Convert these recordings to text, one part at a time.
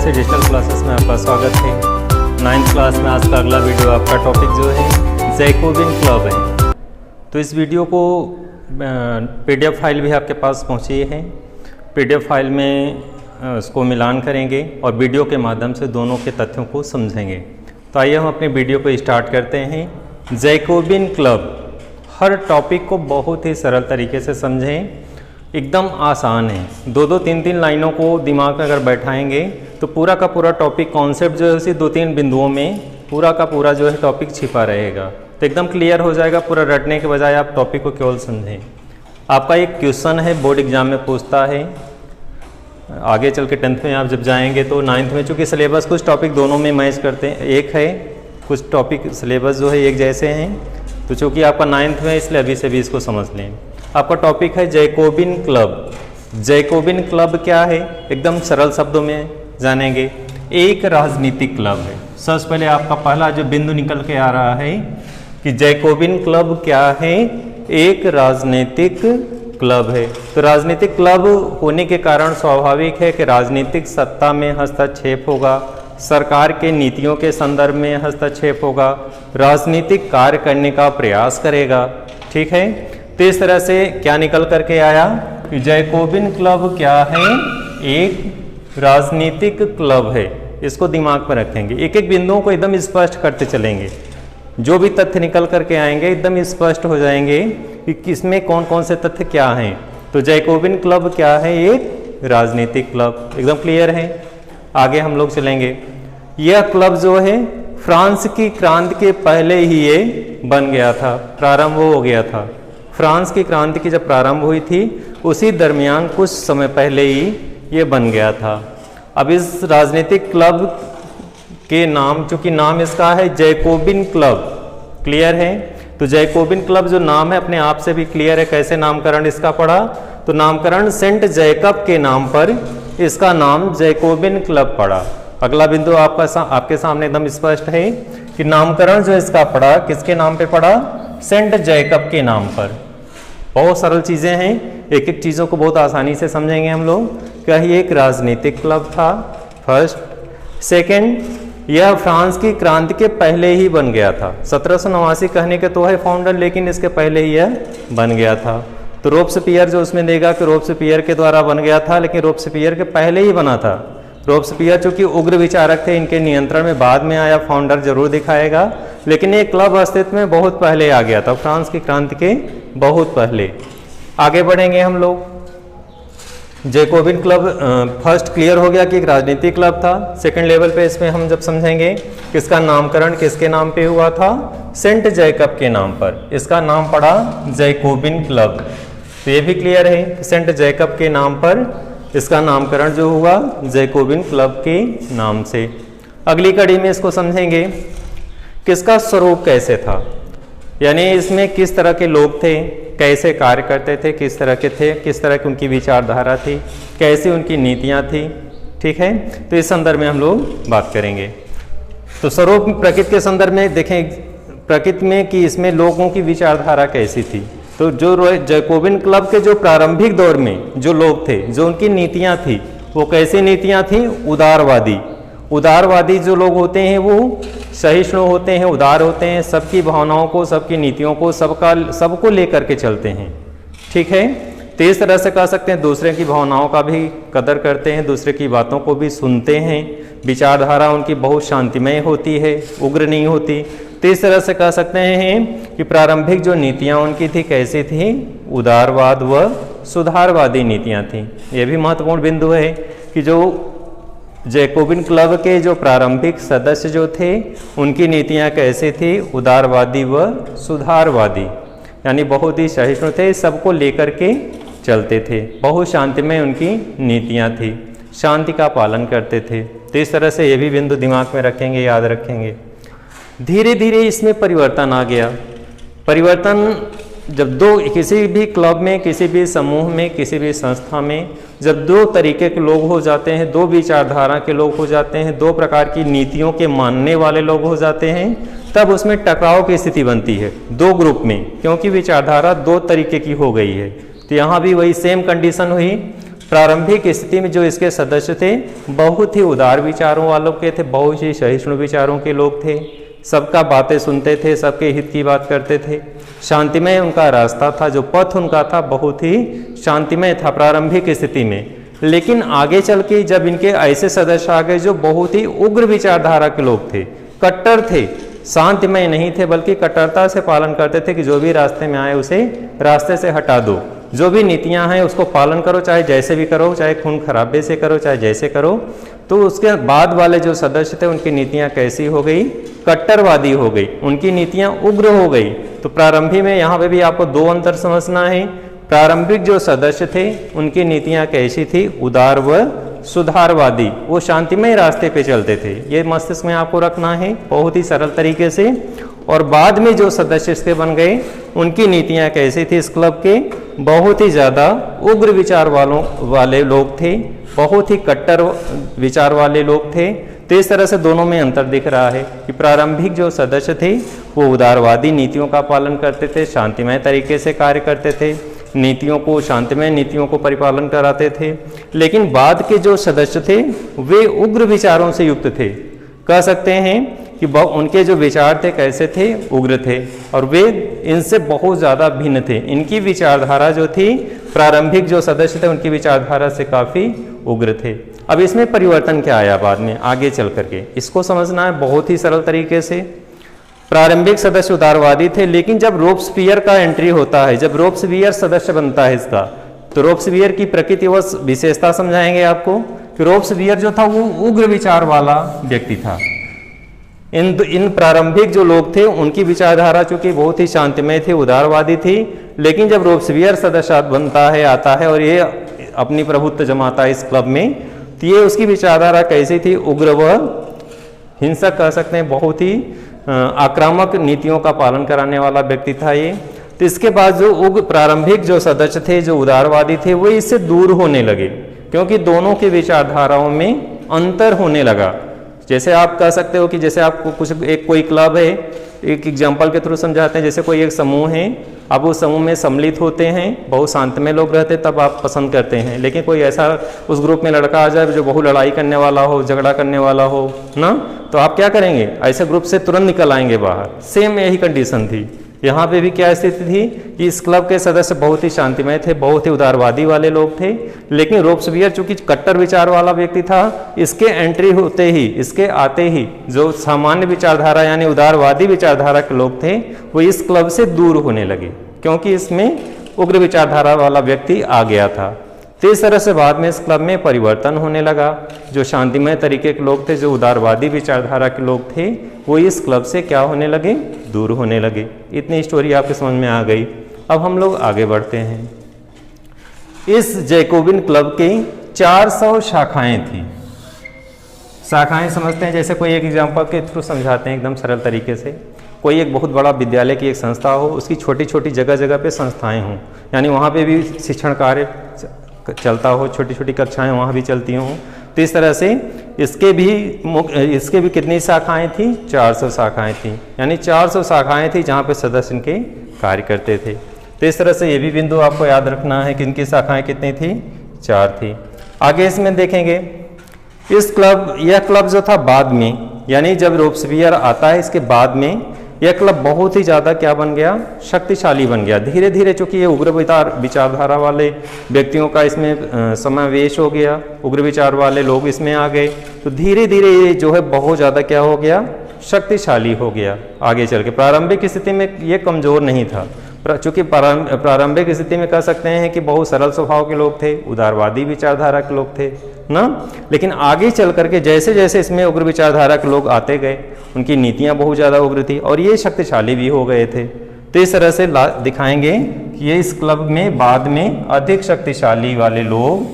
से digital classes में आपका स्वागत है। 9th क्लास में आज का अगला वीडियो आपका टॉपिक जो है जैकोबिन क्लब है। तो इस वीडियो को PDF फाइल भी आपके पास पहुंची है। PDF फाइल में उसको मिलान करेंगे और वीडियो के माध्यम से दोनों के तथ्यों को समझेंगे। तो आइए हम अपने वीडियो को स्टार्ट करते हैं। जैकोबिन क्लब, हर टॉपिक को बहुत ही सरल तरीके से समझें, एकदम आसान है। दो तीन लाइनों को दिमाग में अगर बैठाएंगे तो पूरा का पूरा टॉपिक कॉन्सेप्ट जो है उसी 2-3 बिंदुओं में पूरा का पूरा जो है टॉपिक छिपा रहेगा। तो एकदम क्लियर हो जाएगा। पूरा रटने के बजाय आप टॉपिक को केवल समझें। आपका एक क्वेश्चन है, बोर्ड एग्जाम में पूछता है। आगे चल के 10th में आप जब जाएंगे तो 9th में, चूँकि सिलेबस कुछ टॉपिक दोनों में मैच करते हैं, एक है, कुछ टॉपिक सिलेबस जो है एक जैसे हैं। तो चूँकि आपका 9th में, इसलिए अभी से भी इसको समझ लें। आपका टॉपिक है जैकोबिन क्लब। जैकोबिन क्लब क्या है, एकदम सरल शब्दों में जानेंगे। एक राजनीतिक क्लब है। सबसे पहले आपका पहला जो बिंदु निकल के आ रहा है कि जैकोबिन क्लब क्या है, एक राजनीतिक क्लब है। तो राजनीतिक क्लब होने के कारण स्वाभाविक है कि राजनीतिक सत्ता में हस्तक्षेप होगा, सरकार के नीतियों के संदर्भ में हस्तक्षेप होगा, राजनीतिक कार्य करने का प्रयास करेगा। ठीक है, तो इस तरह से क्या निकल करके आया कि जैकोबिन क्लब क्या है, एक राजनीतिक क्लब है। इसको दिमाग में रखेंगे। एक एक बिंदुओं को एकदम स्पष्ट करते चलेंगे। जो भी तथ्य निकल करके आएंगे एकदम स्पष्ट हो जाएंगे कि किसमें कौन कौन से तथ्य क्या हैं। तो जैकोबिन क्लब क्या है, एक राजनीतिक क्लब, एकदम क्लियर है। आगे हम लोग चलेंगे। यह क्लब जो है फ्रांस की क्रांति के पहले ही ये बन गया था, प्रारंभ हो गया था। फ्रांस की क्रांति की जब प्रारंभ हुई थी उसी दरमियान कुछ समय पहले ही ये बन गया था। अब इस राजनीतिक क्लब के नाम, चूंकि नाम इसका है जैकोबिन क्लब, क्लियर है। तो जैकोबिन क्लब जो नाम है अपने आप से भी क्लियर है। कैसे नामकरण इसका पड़ा, तो नामकरण सेंट जैकब के नाम पर इसका नाम जैकोबिन क्लब पड़ा। अगला बिंदु आपके सामने एकदम स्पष्ट है कि नामकरण जो इसका पड़ा किसके नाम पे पड़ा, सेंट जैकब के नाम पर। बहुत सरल चीज़ें हैं, एक एक चीज़ों को बहुत आसानी से समझेंगे हम लोग। क्या ये एक राजनीतिक क्लब था, फर्स्ट। सेकंड, यह फ्रांस की क्रांति के पहले ही बन गया था। 1789 कहने के तो है फाउंडर, लेकिन इसके पहले ही यह बन गया था। तो रोब्सपियर जो उसमें देगा कि रोब्सपियर के द्वारा बन गया था, लेकिन रोब्सपियर के पहले ही बना था। रोब्सपियर चूँकि उग्र विचारक थे, इनके नियंत्रण में बाद में आया, फाउंडर जरूर दिखाएगा, लेकिन ये क्लब अस्तित्व में बहुत पहले आ गया था, फ्रांस की क्रांति के बहुत पहले। आगे बढ़ेंगे हम लोग। जैकोबिन क्लब फर्स्ट क्लियर हो गया कि एक राजनीतिक क्लब था। सेकंड लेवल पे इसमें हम जब समझेंगे किसका नामकरण किसके नाम पे हुआ था, सेंट जैकब के नाम पर इसका नाम पड़ा जैकोबिन क्लब। तो ये भी क्लियर है कि सेंट जैकब के नाम पर इसका नामकरण जो हुआ जैकोबिन क्लब के नाम से। अगली कड़ी में इसको समझेंगे किसका स्वरूप कैसे था, यानी इसमें किस तरह के लोग थे, कैसे कार्य करते थे, किस तरह के थे, किस तरह की उनकी विचारधारा थी, कैसी उनकी नीतियां थी। ठीक है, तो इस संदर्भ में हम लोग बात करेंगे। तो स्वरूप प्रकृति के संदर्भ में देखें प्रकृति में कि इसमें लोगों की विचारधारा कैसी थी। तो जो जैकोबिन क्लब के जो प्रारंभिक दौर में जो लोग थे, जो उनकी नीतियां थी, वो कैसी नीतियां थी, उदारवादी। उदारवादी जो लोग होते हैं वो सहिष्णु होते हैं, उदार होते हैं, सबकी भावनाओं को, सबकी नीतियों को, सबको लेकर के चलते हैं। ठीक है, तो इस तरह से कह सकते हैं दूसरे की भावनाओं का भी कदर करते हैं, दूसरे की बातों को भी सुनते हैं। विचारधारा उनकी बहुत शांतिमय होती है, उग्र नहीं होती। तो इस तरह से कह सकते हैं कि प्रारंभिक जो नीतियाँ उनकी थी कैसी थी, उदारवाद व सुधारवादी नीतियाँ थीं। यह भी महत्वपूर्ण बिंदु है कि जो जैकोबिन क्लब के जो प्रारंभिक सदस्य जो थे उनकी नीतियाँ कैसी थी, उदारवादी व सुधारवादी, यानी बहुत ही सहिष्णु थे, सबको लेकर के चलते थे, बहुत शांतिमय उनकी नीतियाँ थी, शांति का पालन करते थे। तो इस तरह से ये भी बिंदु दिमाग में रखेंगे, याद रखेंगे। धीरे धीरे इसमें परिवर्तन आ गया। परिवर्तन जब किसी भी क्लब में, किसी भी समूह में, किसी भी संस्था में जब दो तरीके के लोग हो जाते हैं, दो विचारधारा के लोग हो जाते हैं, दो प्रकार की नीतियों के मानने वाले लोग हो जाते हैं, तब उसमें टकराव की स्थिति बनती है दो ग्रुप में, क्योंकि विचारधारा दो तरीके की हो गई है। तो यहाँ भी वही सेम कंडीशन हुई। प्रारंभिक स्थिति में जो इसके सदस्य थे बहुत ही उदार विचारों वालों के थे, बहुत ही सहिष्णु विचारों के लोग थे, सबका बातें सुनते थे, सबके हित की बात करते थे। शांतिमय उनका रास्ता था, जो पथ उनका था बहुत ही शांतिमय था प्रारंभिक स्थिति में। लेकिन आगे चल के जब इनके ऐसे सदस्य आ गए जो बहुत ही उग्र विचारधारा के लोग थे, कट्टर थे, शांतिमय नहीं थे बल्कि कट्टरता से पालन करते थे कि जो भी रास्ते में आए उसे रास्ते से हटा दो, जो भी नीतियां हैं उसको पालन करो, चाहे जैसे भी करो, चाहे खून खराबे से करो, चाहे जैसे करो। तो उसके बाद वाले जो सदस्य थे उनकी नीतियां कैसी हो गई? कट्टरवादी हो गई, उनकी नीतियां उग्र हो गई। तो प्रारंभिक में यहाँ पे भी आपको दो अंतर समझना है। प्रारंभिक जो सदस्य थे उनकी नीतियां कैसी थी? उदार व सुधारवादी, वो शांतिमय रास्ते पे चलते थे, ये मस्तिष्क में आपको रखना है बहुत ही सरल तरीके से। और बाद में जो सदस्य इसके बन गए उनकी नीतियां कैसी थी? इस क्लब के बहुत ही ज़्यादा उग्र विचार वाले लोग थे, बहुत ही कट्टर विचार वाले लोग थे। तो इस तरह से दोनों में अंतर दिख रहा है कि प्रारंभिक जो सदस्य थे वो उदारवादी नीतियों का पालन करते थे, शांतिमय तरीके से कार्य करते थे, नीतियों को शांतिमय नीतियों को परिपालन कराते थे। लेकिन बाद के जो सदस्य थे वे उग्र विचारों से युक्त थे। कह सकते हैं कि उनके जो विचार थे कैसे थे? उग्र थे, और वे इनसे बहुत ज़्यादा भिन्न थे। इनकी विचारधारा जो थी, प्रारंभिक जो सदस्य थे उनकी विचारधारा से काफ़ी उग्र थे। अब इसमें परिवर्तन क्या आया बाद में आगे चल करके, इसको समझना है बहुत ही सरल तरीके से। प्रारंभिक सदस्य उदारवादी थे, लेकिन जब रोब्सपियर का एंट्री होता है, जब रोब्सपियर सदस्य बनता है इसका, तो रोब्सपियर की प्रकृति व विशेषता समझाएंगे आपको कि रोब्सपियर जो था वो उग्र विचार वाला व्यक्ति था। इन प्रारंभिक जो लोग थे उनकी विचारधारा चूंकि बहुत ही शांतिमय थी, उदारवादी थी, लेकिन जब रोब्सपियर सदस्य बनता है, आता है और ये अपनी प्रभुत्व जमाता है इस क्लब में, तो ये उसकी विचारधारा कैसी थी? उग्र व हिंसक, कह सकते हैं बहुत ही आक्रामक नीतियों का पालन कराने वाला व्यक्ति था ये। तो इसके बाद जो उग्र प्रारंभिक जो सदस्य थे, जो उदारवादी थे, वो इससे दूर होने लगे, क्योंकि दोनों की विचारधाराओं में अंतर होने लगा। जैसे आप कह सकते हो कि जैसे आपको कोई क्लब है, एक एग्जाम्पल के थ्रू समझाते हैं, जैसे कोई एक समूह है, आप उस समूह में सम्मिलित होते हैं, बहुत शांतमय लोग रहते हैं, तब आप पसंद करते हैं। लेकिन कोई ऐसा उस ग्रुप में लड़का आ जाए जो बहुत लड़ाई करने वाला हो, झगड़ा करने वाला हो ना, तो आप क्या करेंगे? ऐसे ग्रुप से तुरंत निकल आएंगे बाहर। सेम यही कंडीशन थी यहाँ पे भी। क्या स्थिति थी कि इस क्लब के सदस्य बहुत ही शांतिमय थे, बहुत ही उदारवादी वाले लोग थे, लेकिन रोब्सपियर चूंकि कट्टर विचार वाला व्यक्ति था, इसके एंट्री होते ही, इसके आते ही जो सामान्य विचारधारा यानी उदारवादी विचारधारा के लोग थे वो इस क्लब से दूर होने लगे, क्योंकि इसमें उग्र विचारधारा वाला व्यक्ति आ गया था। तो इस तरह से बाद में इस क्लब में परिवर्तन होने लगा। जो शांतिमय तरीके के लोग थे, जो उदारवादी विचारधारा के लोग थे, वो इस क्लब से क्या होने लगे? दूर होने लगे। इतनी स्टोरी आपके समझ में आ गई। अब हम लोग आगे बढ़ते हैं। इस जैकोबिन क्लब की 400 शाखाएं थी। शाखाएं समझते हैं, जैसे कोई एक एग्जाम्पल के थ्रू समझाते हैं एकदम सरल तरीके से। कोई एक बहुत बड़ा विद्यालय की एक संस्था हो, उसकी छोटी छोटी जगह जगह पे संस्थाएं हों, यानी वहाँ पे भी शिक्षण कार्य चलता हो, छोटी छोटी कक्षाएं वहाँ भी चलती हों। तो इस तरह से इसके भी कितनी शाखाएं थी? 400 शाखाएं थी, यानी 400 शाखाएं थी जहाँ पे सदस्य इनके कार्य करते थे। तो इस तरह से ये भी बिंदु आपको याद रखना है कि इनकी शाखाएं कितनी थी? 4 थी। आगे इसमें देखेंगे यह क्लब जो था बाद में, यानी जब रोब्सपियर आता है इसके बाद में यह क्लब बहुत ही ज़्यादा क्या बन गया? शक्तिशाली बन गया। धीरे धीरे चूंकि ये उग्र विचारधारा वाले व्यक्तियों का इसमें समावेश हो गया, उग्र विचार वाले लोग इसमें आ गए, तो धीरे धीरे ये जो है बहुत ज़्यादा क्या हो गया? शक्तिशाली हो गया। आगे चल के प्रारंभिक स्थिति में ये कमज़ोर नहीं था, चूँकि प्रारंभिक स्थिति में कह सकते हैं कि बहुत सरल स्वभाव के लोग थे, उदारवादी विचारधारा के लोग थे ना, लेकिन आगे चल करके जैसे जैसे इसमें उग्र विचारधारा के लोग आते गए, उनकी नीतियां बहुत ज़्यादा उग्र थी और ये शक्तिशाली भी हो गए थे। तो इस तरह से दिखाएंगे कि ये इस क्लब में बाद में अधिक शक्तिशाली वाले लोग,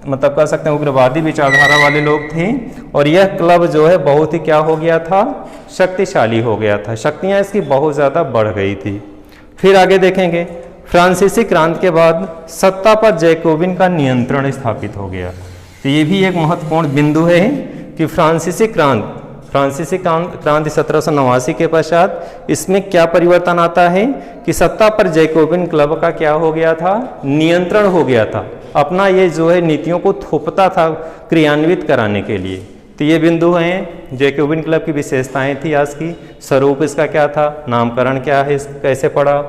मतलब कह सकते हैं उग्रवादी विचारधारा वाले लोग थे, और यह क्लब जो है बहुत ही क्या हो गया था? शक्तिशाली हो गया था। शक्तियाँ इसकी बहुत ज़्यादा बढ़ गई थी। फिर आगे देखेंगे, फ्रांसीसी क्रांति के बाद सत्ता पर जैकोबिन का नियंत्रण स्थापित हो गया। तो ये भी एक महत्वपूर्ण बिंदु है कि फ्रांसीसी क्रांति 1789 के पश्चात इसमें क्या परिवर्तन आता है कि सत्ता पर जैकोबिन क्लब का क्या हो गया था? नियंत्रण हो गया था। अपना ये जो है नीतियों को थोपता था क्रियान्वित कराने के लिए। तो ये बिंदु हैं जैकोबिन क्लब की विशेषताएं थी आज की। स्वरूप इसका क्या था, नामकरण क्या है, कैसे पड़ा,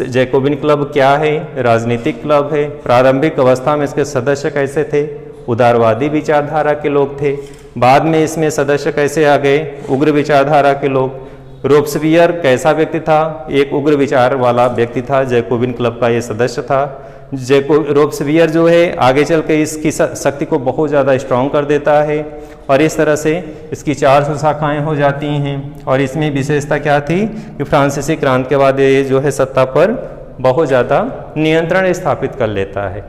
जैकोबिन क्लब क्या है, राजनीतिक क्लब है, प्रारंभिक अवस्था में इसके सदस्य कैसे थे, उदारवादी विचारधारा के लोग थे, बाद में इसमें सदस्य कैसे आ गए, उग्र विचारधारा के लोग। रोब्सपियर कैसा व्यक्ति था, एक उग्र विचार वाला व्यक्ति था, जैकोबिन क्लब का ये सदस्य था। रोब्सपियर जो है आगे चल के इसकी शक्ति को बहुत ज़्यादा स्ट्रॉन्ग कर देता है और इस तरह से इसकी 400 शाखाएँ हो जाती हैं। और इसमें विशेषता क्या थी कि फ्रांसीसी क्रांति के बाद ये जो है सत्ता पर बहुत ज़्यादा नियंत्रण स्थापित कर लेता है।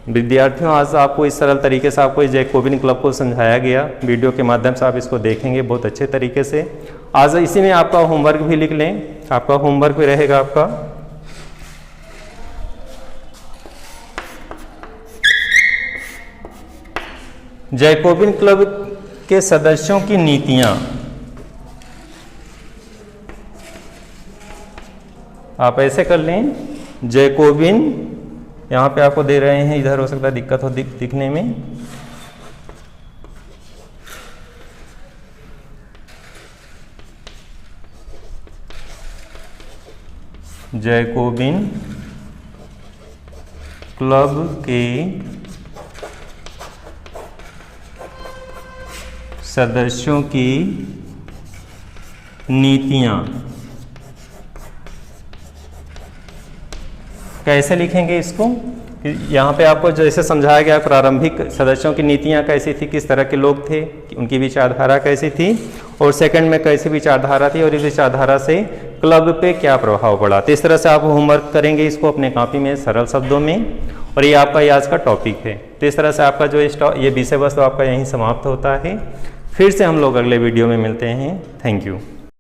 विद्यार्थियों, आज आपको इस सरल तरीके से आपको जैकोबिन क्लब को समझाया गया। वीडियो के माध्यम से आप इसको देखेंगे बहुत अच्छे तरीके से। आज इसी में आपका होमवर्क भी लिख लें, आपका होमवर्क भी रहेगा आपका। जैकोबिन क्लब के सदस्यों की नीतियां, आप ऐसे कर लें, जैकोबिन यहाँ पे आपको दे रहे हैं, इधर हो सकता है दिक्कत हो दिखने में। जैकोबिन क्लब के सदस्यों की नीतियां कैसे लिखेंगे इसको, यहाँ पे आपको जैसे समझाया गया प्रारंभिक सदस्यों की नीतियाँ कैसी थी, किस तरह के लोग थे, उनकी विचारधारा कैसी थी, और सेकंड में कैसी विचारधारा थी और इस विचारधारा से क्लब पे क्या प्रभाव पड़ा। तो इस तरह से आप होमवर्क करेंगे इसको अपने कॉपी में सरल शब्दों में, और ये आपका आज का टॉपिक है। तो इस तरह से आपका जो ये विषय वस्तु आपका यहीं समाप्त होता है। फिर से हम लोग अगले वीडियो में मिलते हैं। Thank you.